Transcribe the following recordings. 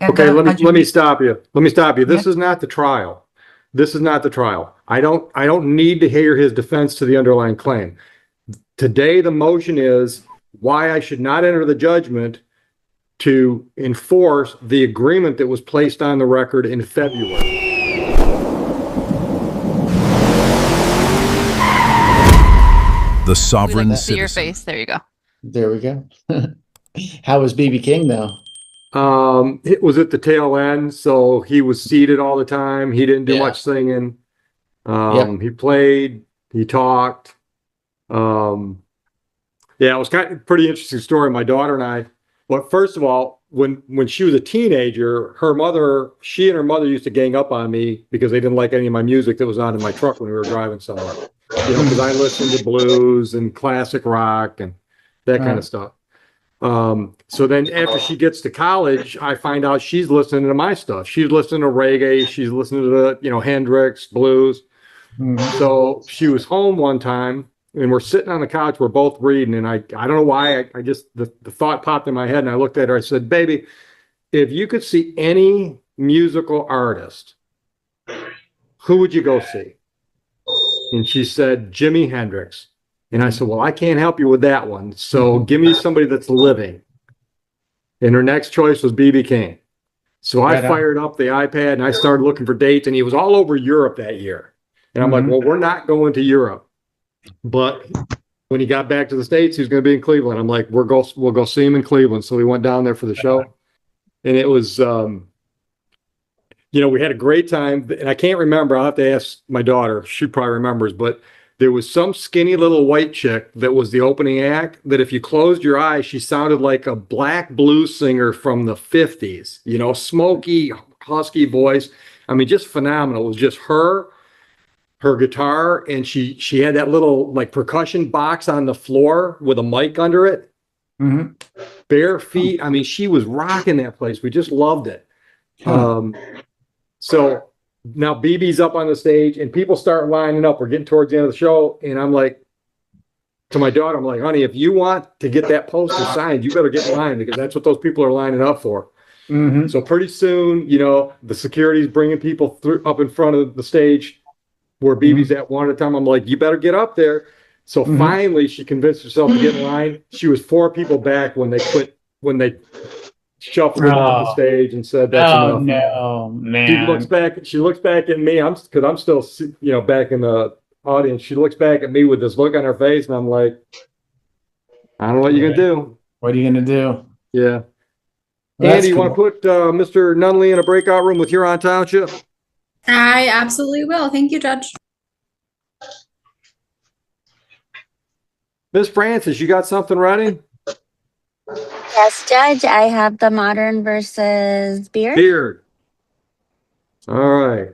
Okay, let me stop you. Let me stop you. This is not the trial. This is not the trial. I don't need to hear his defense to the underlying claim. Today, the motion is why I should not enter the judgment to enforce the agreement that was placed on the record in February. The sovereign We like to see your citizen. face. There you go. There we go. How was BB King though? It was at the tail end, so he was seated all the time. He didn't do Yeah. much singing. Yep. He played, he talked. Yeah, it was kind of a pretty interesting story. My daughter and I, well, first of all, when she was a teenager, she and her mother used to gang up on me because they didn't like any of my music that was on in my truck when we were driving somewhere. You know, because I listened to blues and classic rock and that kind of stuff. So then after she gets to college, I find out she's listening to my stuff. She's listening to reggae. She's listening to the, Hendrix, blues. So she was home one time and we're sitting on the couch. We're both reading. And I don't know why I just, the thought popped in my head and I looked at her. I said, baby, if you could see any musical artist, who would you go see? And she said, Jimi Hendrix. And I said, well, I can't help you with that one. So give me somebody that's living. And her next choice was BB King. So I fired up the iPad and I started looking for dates, and he was all over Europe that year. And I'm like, well, we're not going to Europe. But when he got back to the States, he was going to be in Cleveland. I'm like, we'll go see him in Cleveland. So we went down there for the show. And it was, we had a great time. And I can't remember. I'll have to ask my daughter. She probably remembers. But there was some skinny little white chick that was the opening act that if you closed your eyes, she sounded like a black blues singer from the 50s, smoky, husky voice. I mean, just phenomenal. It was just her guitar, and she had that little like percussion box on the floor with a mic under it. Bare feet. I mean, she was rocking that place. We just loved it. So now BB's up on the stage and people start lining up. We're getting towards the end of the show. And I'm like, to my daughter, I'm like, honey, if you want to get that poster signed, you better get in line because that's what those people are lining up for. So pretty soon, the security's bringing people up in front of the stage where BB's at one at a time. I'm like, you better get up there. So finally she convinced herself to get in line. She was 4 people back when they shuffled her off the stage and said, that's enough. No, man. She looks back at me. Because I'm still, back in the audience. She looks back at me with this look on her face, and I'm like, I don't know what you're gonna do. What are you gonna do? Yeah. Well, Andy, you want to put Mr. Nunley in a breakout room with Huron Township? I absolutely will. Thank you, Judge. Miss Francis, you got something ready? Yes, Judge, I have the Modern versus Beard. All right.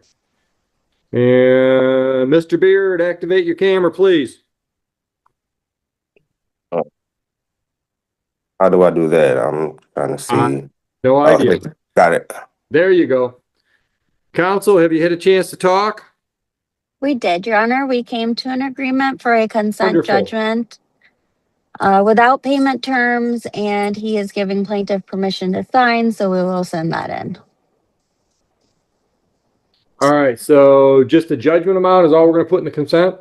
And Mr. Beard, activate your camera, please. How do I do that? I'm trying to see. No idea. Okay, got it. There you go. Counsel, have you had a chance to talk? We did, Your Honor. We came to an agreement for a consent Wonderful. judgment without payment terms, and he is giving plaintiff permission to sign, so we will send that in. All right. So just the judgment amount is all we're going to put in the consent?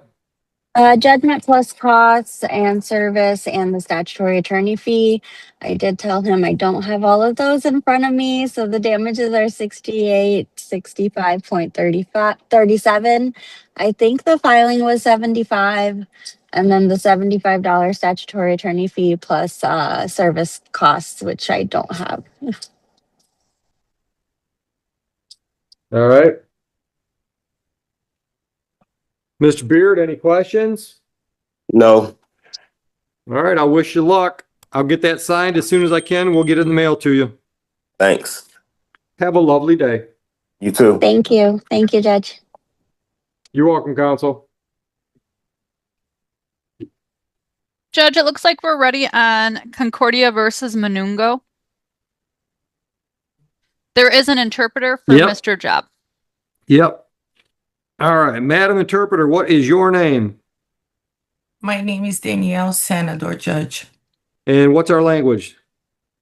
Judgment plus costs and service and the statutory attorney fee. I did tell him I don't have all of those in front of me, so the damages are 65.37. I think the filing was 75, and then the $75 statutory attorney fee plus service costs, which I don't have. All right. Mr. Beard, any questions? No. All right. I wish you luck. I'll get that signed as soon as I can. We'll get it in the mail to you. Thanks. Have a lovely day. You too. Thank you. Thank you, Judge. You're welcome, counsel. Judge, it looks like we're ready on Concordia versus Manungo. There is an interpreter for Yep. Mr. Job. Yep. All right. Madam Interpreter, what is your name? My name is Danielle Senador, Judge. And what's our language?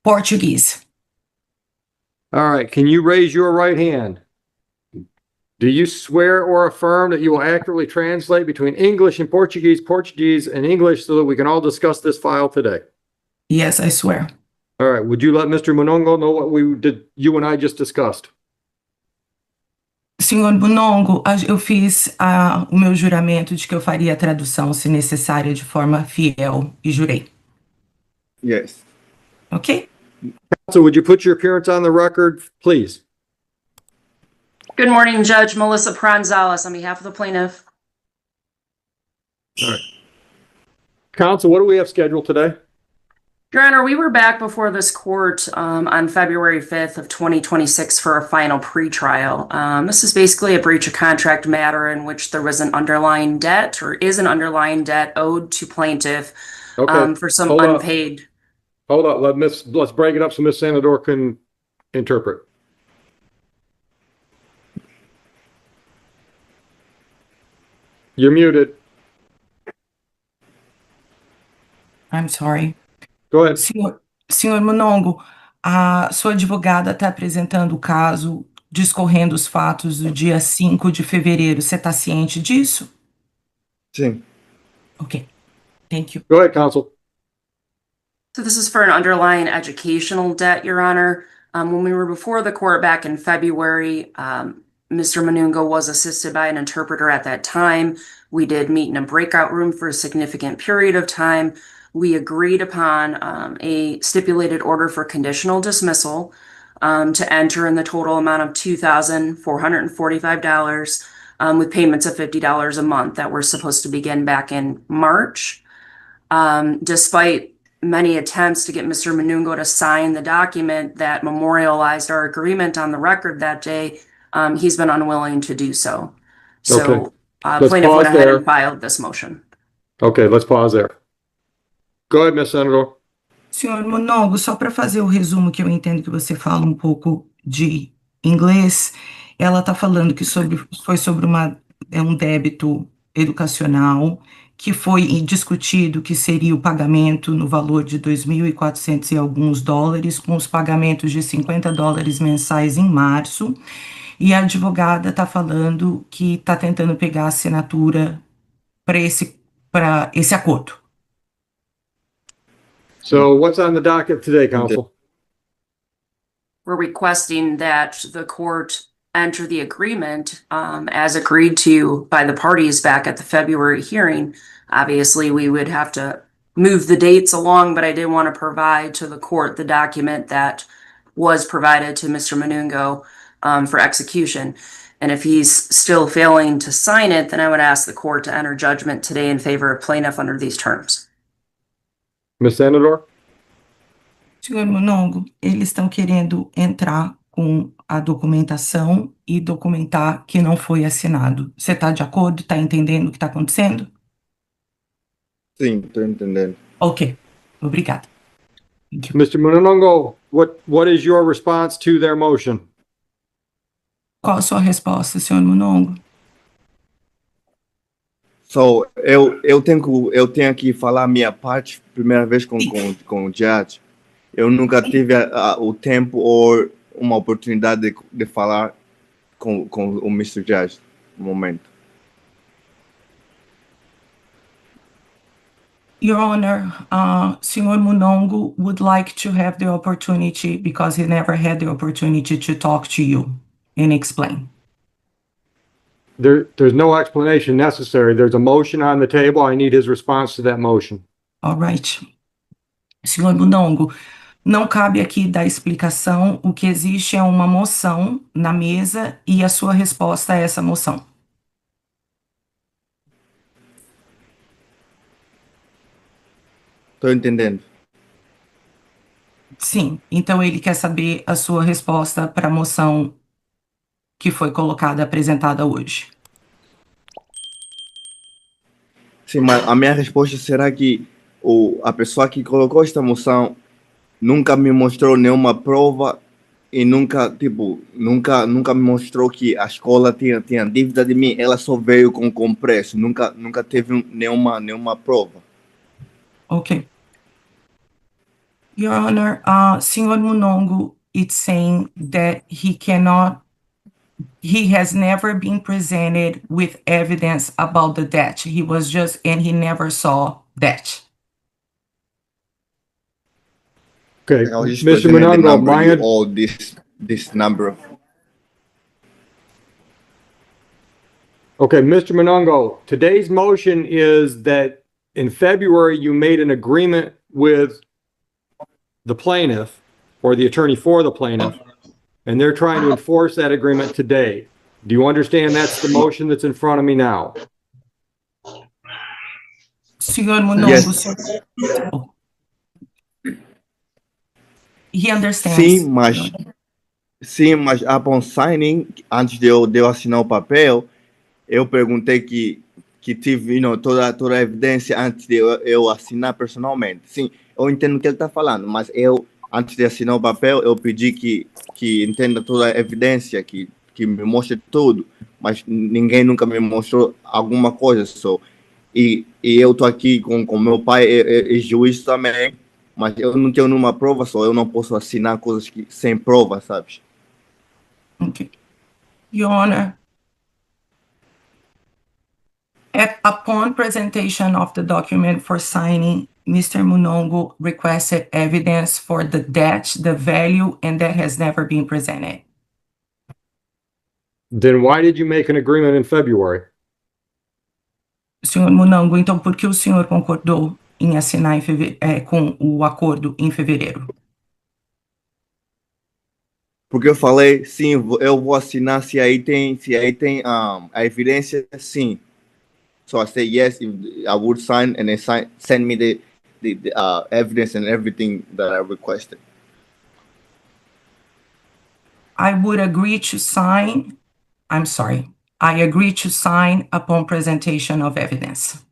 Portuguese. All right, can you raise your right hand? Do you swear or affirm that you will accurately translate between English and Portuguese, Portuguese and English so that we can all discuss this file today? Yes, I swear. All right, would you let Mr. Monongo know what you and I just discussed? Senhor Monongo, eu fiz o meu juramento de que eu faria a tradução, se necessária, de forma fiel, e jurei. Yes. Ok? So would you put your appearance on the record, please? Good morning, Judge Melissa Pranzalis on behalf of the plaintiff. All right. Counsel, what do we have scheduled today? Your Honor, we were back before this court on February 5th of 2026 for a final pretrial. This is basically a breach of contract matter in which there was an underlying debt or is an underlying debt owed to plaintiff Okay. for some Hold on. unpaid. Hold on, let's break it up so Ms. Sanador can interpret. You're muted. I'm sorry. Go ahead. Senhor Monongo, a sua advogada está apresentando o caso, discorrendo os fatos do dia 5 de fevereiro. Você está ciente disso? Sim. Ok. Thank you. Go ahead, counsel. So this is for an underlying educational debt, Your Honor. When we were before the court back in February, Mr. Manungo was assisted by an interpreter at that time. We did meet in a breakout room for a significant period of time. We agreed upon a stipulated order for conditional dismissal to enter in the total amount of $2,445 with payments of $50 a month that were supposed to begin back in March. Despite many attempts to get Mr. Manungo to sign the document that memorialized our agreement on the record that day, he's been unwilling to do so. So plaintiff went ahead and filed this motion. Okay, let's pause there. Go ahead, Ms. Senator. Senhor Monongo, só para fazer o resumo, que eu entendo que você fala um pouco de inglês, ela está falando que foi sobre um débito educacional que foi discutido que seria o pagamento no valor de 2.400 e alguns dólares, com os pagamentos de $50 mensais em março, e a advogada está falando que está tentando pegar a assinatura para esse acordo. So what's on the docket today, counsel? We're requesting that the court enter the agreement as agreed to by the parties back at the February hearing. Obviously, we would have to move the dates along, but I did want to provide to the court the document that was provided to Mr. Manungo for execution. And if he's still failing to sign it, then I would ask the court to enter judgment today in favor of plaintiff under these terms. Ms. Senator? Senhor Monongo, eles estão querendo entrar com a documentação e documentar que não foi assinado. Você está de acordo? Está entendendo o que está acontecendo? Sim, estou entendendo. Ok, obrigada. Thank you. Mr. Munongo, what is your response to their motion? Qual a sua resposta, senhor Monongo? So, eu tenho que falar a minha parte, primeira vez com o judge. Eu nunca tive o tempo ou uma oportunidade de falar com o Mr. Judge no momento. Your Honor, Senhor Monongo would like to have the opportunity, because he never had the opportunity to talk to you and explain. There's no explanation necessary. There's a motion on the table. I need his response to that motion. All right. Senhor Monongo, não cabe aqui dar explicação. O que existe é uma moção na mesa e a sua resposta a essa moção. Estou entendendo. Sim, então ele quer saber a sua resposta para a moção que foi colocada, apresentada hoje. Sim, mas a minha resposta será que a pessoa que colocou esta moção nunca me mostrou nenhuma prova e nunca me mostrou que a escola tinha dívida de mim. Ela só veio com preço, nunca teve nenhuma prova. Ok. Your Honor, Senhor Monongo it's saying that he has never been presented with evidence about the debt. He never saw debt. Okay, I was just Mr. presenting the Monongo, number, you all this number. Okay, Mr. Monongo, today's motion is that in February, you made an agreement with the plaintiff or the attorney for the plaintiff, and they're trying to enforce that agreement today. Do you understand that's the motion that's in front of me now? Senhor Monongo, Yes. He understands. Sim, mas upon signing, antes de eu assinar o papel, eu perguntei que tive toda a evidência antes de eu assinar personalmente. Sim, eu entendo o que ele está falando, mas antes de assinar o papel, eu pedi que entenda toda a evidência, que me mostre tudo, mas ninguém nunca me mostrou alguma coisa só. E eu estou aqui com meu pai, é juiz também, mas eu não tenho nenhuma prova, só eu não posso assinar coisas sem prova, sabes? Okay. Your Honor, upon presentation of the document for signing, Mr. Monongo requested evidence for the debt, the value, and that has never been presented. Then why did you make an agreement in February? Senhor Monongo, então por que o senhor concordou em assinar com o acordo em fevereiro? Porque eu falei, sim, eu vou assinar se aí tem a evidência, sim. So I say yes, I would sign, and then send me the evidence and everything that I requested. I would agree to sign. I'm sorry. I agree to sign upon presentation of evidence.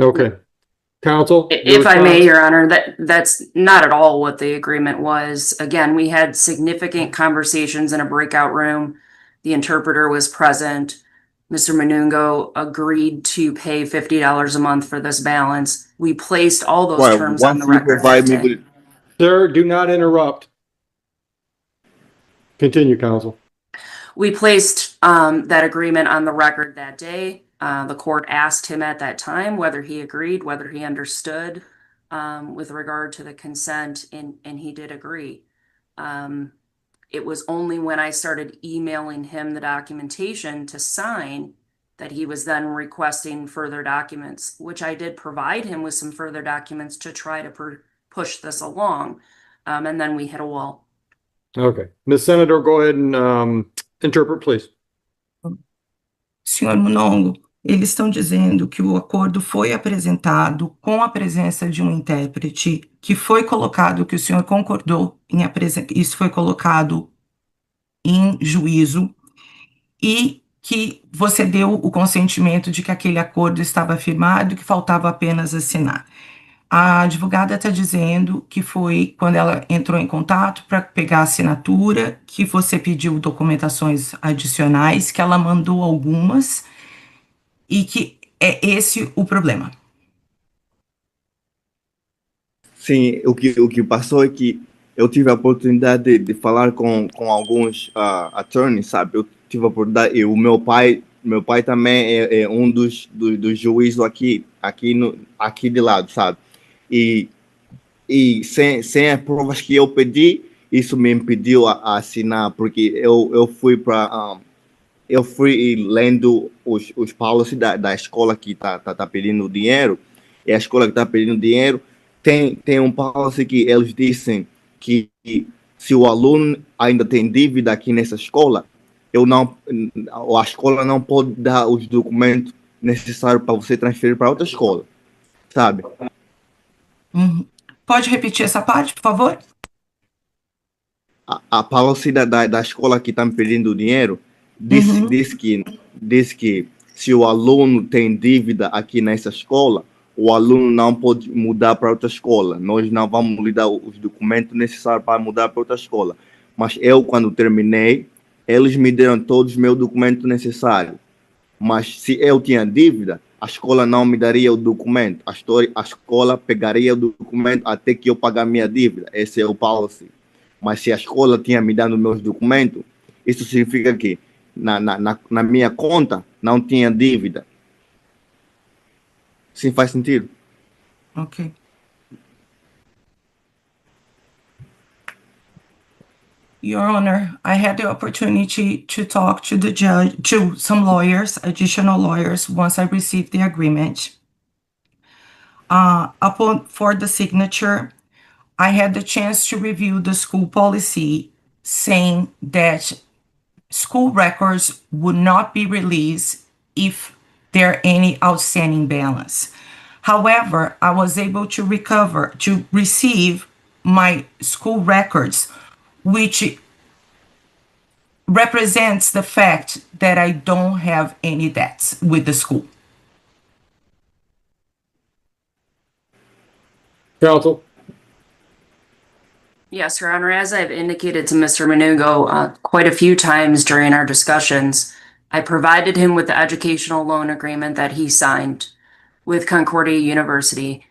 Okay. Counsel? If I may, Your Honor, that's not at all what the agreement was. Again, we had significant conversations in a breakout room. The interpreter was present. Mr. Monongo agreed to pay $50 a month for this balance. We placed all those terms on the record that day. Sir, do not interrupt. Continue, counsel. We placed that agreement on the record that day. The court asked him at that time whether he agreed, whether he understood with regard to the consent, and he did agree. It was only when I started emailing him the documentation to sign that he was then requesting further documents, which I did provide him with some further documents to try to push this along. And then we hit a wall. Okay. Ms. Senator, go ahead and interpret, please. Senhor Monongo, eles estão dizendo que o acordo foi apresentado com a presença de um intérprete, que foi colocado, que o senhor concordou em apresentar, isso foi colocado em juízo, e que você deu o consentimento de que aquele acordo estava firmado e que faltava apenas assinar. A advogada está dizendo que foi quando ela entrou em contato para pegar a assinatura, que você pediu documentações adicionais, que ela mandou algumas, e que é esse o problema. Sim, o que passou é que eu tive a oportunidade de falar com alguns attorneys, sabe? Eu tive a oportunidade, e o meu pai também é um dos juízes aqui de lado, sabe? E sem as provas que eu pedi, isso me impediu a assinar, porque eu fui lendo os policies da escola que tá pedindo dinheiro, e a escola que está pedindo dinheiro tem um policy que eles dizem que se o aluno ainda tem dívida aqui nessa escola, a escola não pode dar os documentos necessários para você transferir para outra escola, sabe? Pode repetir essa parte, por favor? A policy da escola que está me pedindo dinheiro diz que se o aluno tem dívida aqui nessa escola, o aluno não pode mudar para outra escola. Nós não vamos lhe dar os documentos necessários para mudar para outra escola. Mas eu, quando terminei, eles me deram todos os meus documentos necessários. Mas se eu tinha dívida, a escola não me daria o documento. A escola pegaria o documento até que eu pagar minha dívida. Esse é o policy. Mas se a escola tinha me dado meus documentos, isso significa que na minha conta não tinha dívida. Sim, faz sentido? Okay. Your Honor, I had the opportunity to talk to the judge, to some lawyers, additional lawyers, once I received the agreement. For the signature, I had the chance to review the school policy saying that school records would not be released if there are any outstanding balance. However, I was able to receive my school records, which represents the fact that I don't have any debts with the school. Counsel? Yes, Your Honor, as I've indicated to Mr. Menugo quite a few times during our discussions, I provided him with the educational loan agreement that he signed with Concordia University.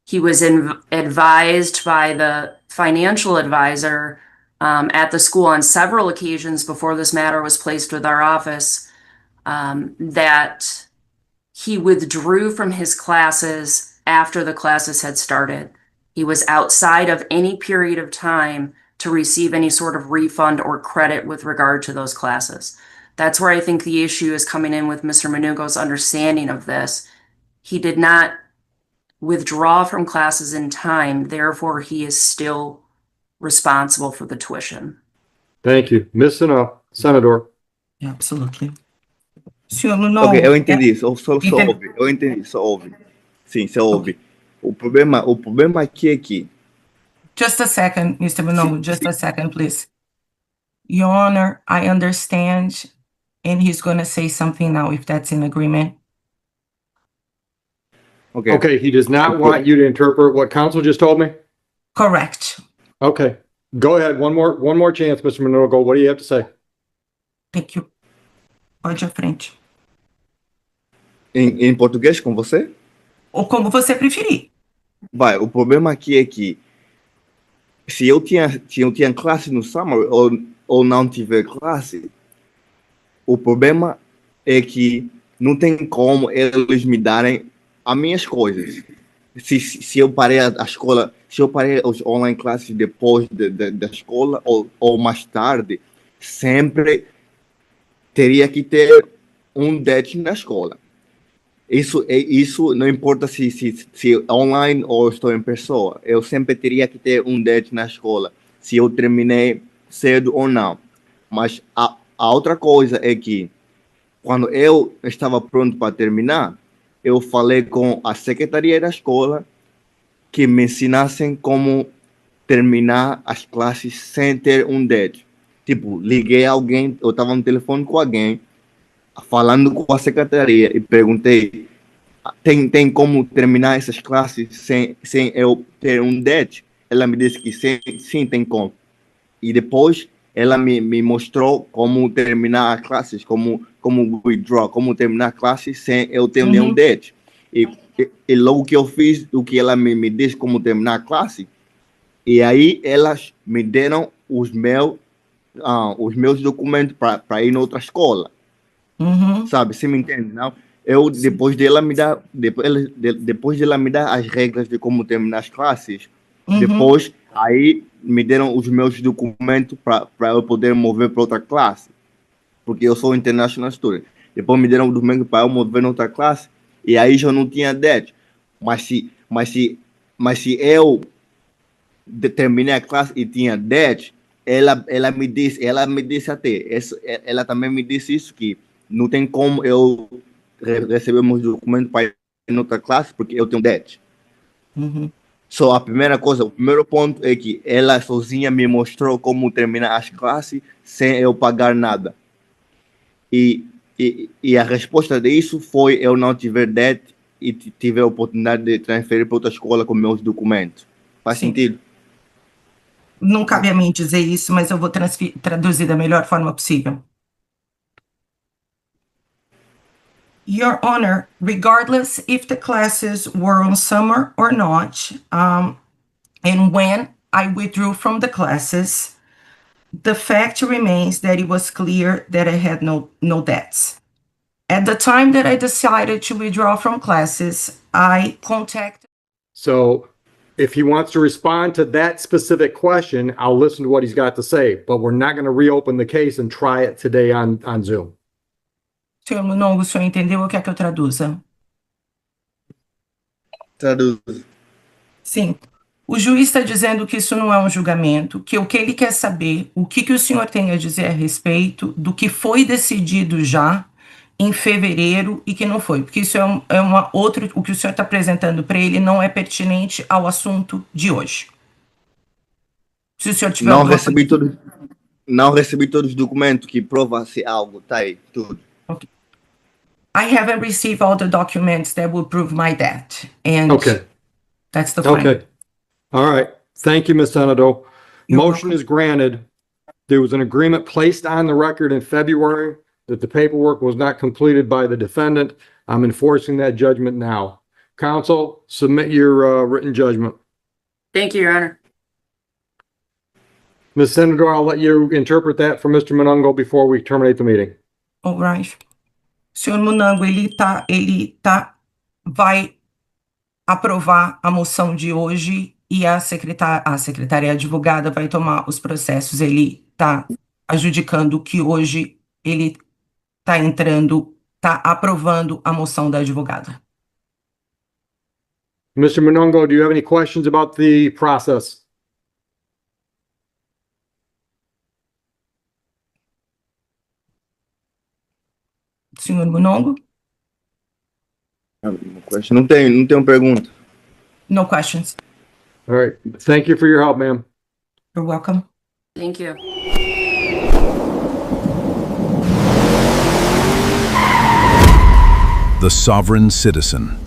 He was advised by the financial advisor at the school on several occasions before this matter was placed with our office that he withdrew from his classes after the classes had started. He was outside of any period of time to receive any sort of refund or credit with regard to those classes. That's where I think the issue is coming in with Mr. Menugo's understanding of this. He did not withdraw from classes in time, therefore he is still responsible for the tuition. Thank you. Ms. Senador. Absolutely. Senhor Lunow, Ok, eu entendi, só ouve. Eu entendi, só ouve. Sim, só ouve. O problema aqui é que... Just a second, Mr. Lunow, just a second, please. Your Honor, I understand, and he's going to say something now if that's in agreement. Ok. Okay, he does not want you to interpret what counsel just told me? Correct. Okay, go ahead. One more chance, Mr. Menugo. What do you have to say? Thank you. Pode ir à frente. Em português com você? Ou como você preferir. Vai, o problema aqui é que se eu tinha classe no summer ou não tiver classe, o problema é que não tem como eles me darem as minhas coisas. Se eu parei a escola, se eu parei os online classes depois da escola ou mais tarde, sempre teria que ter um debt na escola. Isso não importa se online ou estou em pessoa. Eu sempre teria que ter um debt na escola, se eu terminei cedo ou não. Mas a outra coisa é que, quando eu estava pronto para terminar, eu falei com a secretaria da escola que me ensinassem como terminar as classes sem ter um debt. Tipo, liguei a alguém, eu estava no telefone com alguém, falando com a secretaria e perguntei, tem como terminar essas classes sem eu ter um debt? Ela me disse que sim, tem como. E depois ela me mostrou como terminar as classes, como withdraw, como terminar classes sem eu ter nenhum debt. E logo que eu fiz o que ela me disse como terminar a classe, e aí elas me deram os meus documentos para ir em outra escola. Sabe, você me entende, não? Depois dela me dar as regras de como terminar as classes, depois aí me deram os meus documentos para eu poder mover para outra classe, porque eu sou international student. Depois me deram o documento para eu mover na outra classe, e aí já não tinha debt. Mas se eu terminei a classe e tinha debt, ela me disse até, ela também me disse isso, que não tem como eu receber meus documentos para ir em outra classe, porque eu tenho debt. Só a primeira coisa, o primeiro ponto é que ela sozinha me mostrou como terminar as classes sem eu pagar nada. E a resposta disso foi eu não tiver debt e tive a oportunidade de transferir para outra escola com meus documentos. Faz sentido? Não cabe a mim dizer isso, mas eu vou traduzir da melhor forma possível. Your Honor, regardless if the classes were on summer or not, and when I withdrew from the classes. The fact remains that it was clear that I had no debts. At the time that I decided to withdraw from classes, I contacted. So if he wants to respond to that specific question, I'll listen to what he's got to say, but we're not going to reopen the case and try it today on Zoom. Senhor Monongo, o senhor entendeu ou quer que eu traduza? Traduz. Sim. O juiz está dizendo que isso não é um julgamento, que o que ele quer saber, o que o senhor tem a dizer a respeito do que foi decidido já em fevereiro e que não foi, porque isso é uma outra, o que o senhor está apresentando para ele não é pertinente ao assunto de hoje. Se o senhor tiver Não alguma recebi todos os documentos que provam-se algo, tá aí, tudo. I haven't received all the documents that will prove my debt, and Okay. that's the final. Okay. All right. Thank you, Ms. Senado. You're Motion is granted. There was an agreement placed on the record in February that the paperwork was not completed by the defendant. I'm enforcing that judgment now. Counsel, submit your written judgment. Thank you, Your Honor. Ms. Senator, I'll let you interpret that for Mr. Monongo before we terminate the meeting. All right. Senhor Monango, vai aprovar a moção de hoje e a secretária advogada vai tomar os processos. Ele está adjudicando que hoje ele está aprovando a moção da advogada. Mr. Monongo, do you have any questions about the process? Senhor Monongo? Não tenho pergunta. No questions. All right. Thank you for your help, ma'am. You're welcome. Thank you. The Sovereign Citizen.